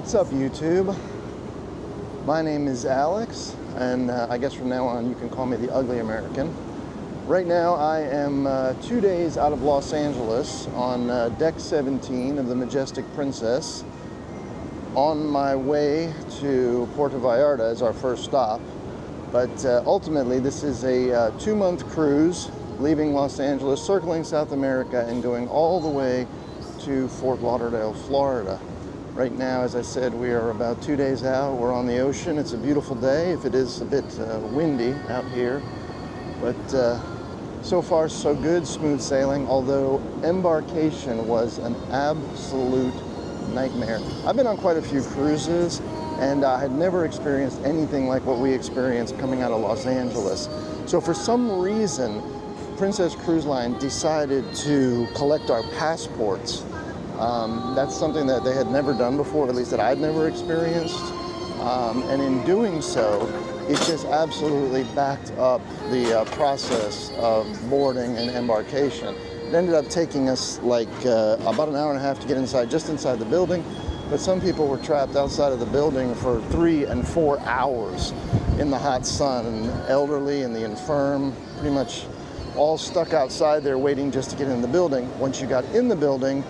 What's up, YouTube? My name is Alex, and I guess from now on you can call me the Ugly American. Right now I am 2 days out of Los Angeles on deck 17 of the Majestic Princess, on my way to Puerto Vallarta as our first stop. But ultimately this is a 2-month cruise leaving Los Angeles, circling South America, and going all the way to Fort Lauderdale, Florida. Right now, as I said, we are about 2 days out. We're on the ocean. It's a beautiful day, if it is a bit windy out here. But so far, so good, smooth sailing, although embarkation was an absolute nightmare. I've been on quite a few cruises, and I had never experienced anything like what we experienced coming out of Los Angeles. So for some reason, Princess Cruise Line decided to collect our passports. That's something that they had never done before, at least that I'd never experienced. And in doing so, it just absolutely backed up the process of boarding and embarkation. It ended up taking us like about an hour and a half to get inside, just inside the building. But some people were trapped outside of the building for 3 and 4 hours in the hot sun, and elderly and the infirm, pretty much all stuck outside there waiting just to get in the building. Once you got in the building,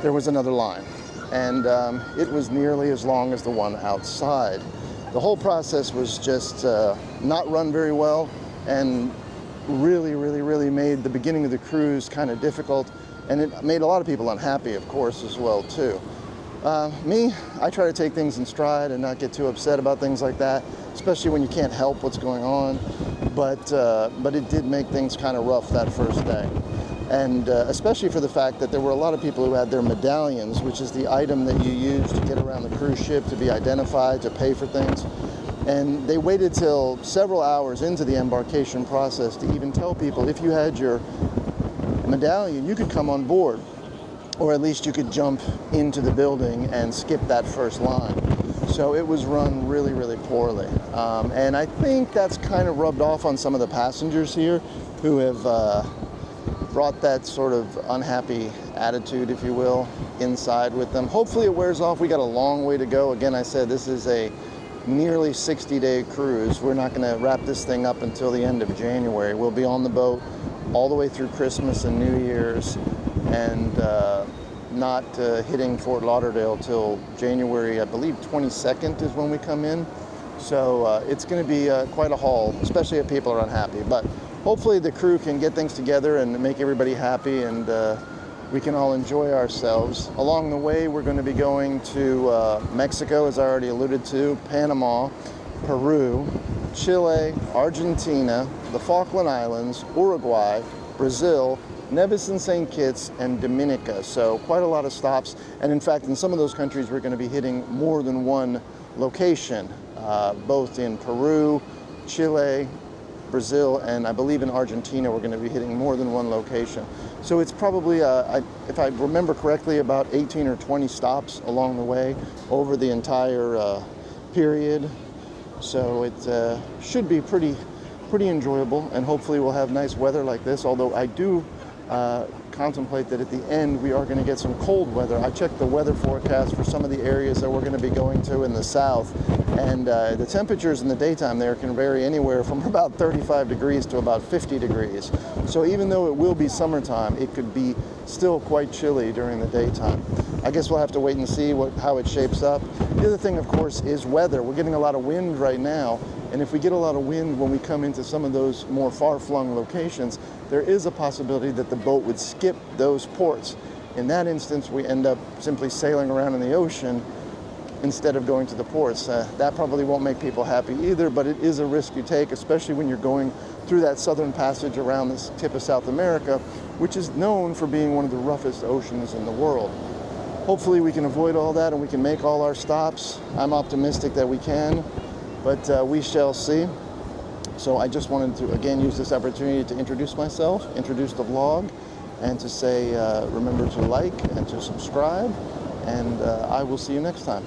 there was another line, and it was nearly as long as the one outside. The whole process was just not run very well, and really made the beginning of the cruise kind of difficult, and it made a lot of people unhappy, of course, as well too. Me, I try to take things in stride and not get too upset about things like that, especially when you can't help what's going on. But it did make things kind of rough that first day. And especially for the fact that there were a lot of people who had their medallions, which is the item that you use to get around the cruise ship, to be identified, to pay for things. And they waited till several hours into the embarkation process to even tell people if you had your medallion, you could come on board, or at least you could jump into the building and skip that first line. So it was run really poorly. And I think that's kind of rubbed off on some of the passengers here who have brought that sort of unhappy attitude, if you will, inside with them. Hopefully it wears off. We got a long way to go. Again, I said this is a nearly 60-day cruise. We're not going to wrap this thing up until the end of January. We'll be on the boat all the way through Christmas and New Year's, and not hitting Fort Lauderdale till January, I believe 22nd is when we come in. So it's going to be quite a haul, especially if people are unhappy. But hopefully the crew can get things together and make everybody happy, and we can all enjoy ourselves. Along the way, we're going to be going to Mexico, as I already alluded to, Panama, Peru, Chile, Argentina, the Falkland Islands, Uruguay, Brazil, Nevis and St. Kitts, and Dominica. So quite a lot of stops. And in fact, in some of those countries, we're going to be hitting more than one location, both in Peru, Chile, Brazil, and I believe in Argentina we're going to be hitting more than one location. So it's probably, if I remember correctly, about 18 or 20 stops along the way over the entire period. So it should be pretty enjoyable, and hopefully we'll have nice weather like this, although I do contemplate that at the end we are going to get some cold weather. I checked the weather forecast for some of the areas that we're going to be going to in the south, and the temperatures in the daytime there can vary anywhere from about 35 degrees to about 50 degrees. So even though it will be summertime, it could be still quite chilly during the daytime. I guess we'll have to wait and see how it shapes up. The other thing, of course, is weather. We're getting a lot of wind right now, and if we get a lot of wind when we come into some of those more far-flung locations, there is a possibility that the boat would skip those ports. In that instance, we end up simply sailing around in the ocean instead of going to the ports. That probably won't make people happy either, but it is a risk you take, especially when you're going through that southern passage around the tip of South America, which is known for being one of the roughest oceans in the world. Hopefully we can avoid all that and we can make all our stops. I'm optimistic that we can, but we shall see. So I just wanted to, again, use this opportunity to introduce myself, introduce the vlog, and to say remember to like and to subscribe, and I will see you next time.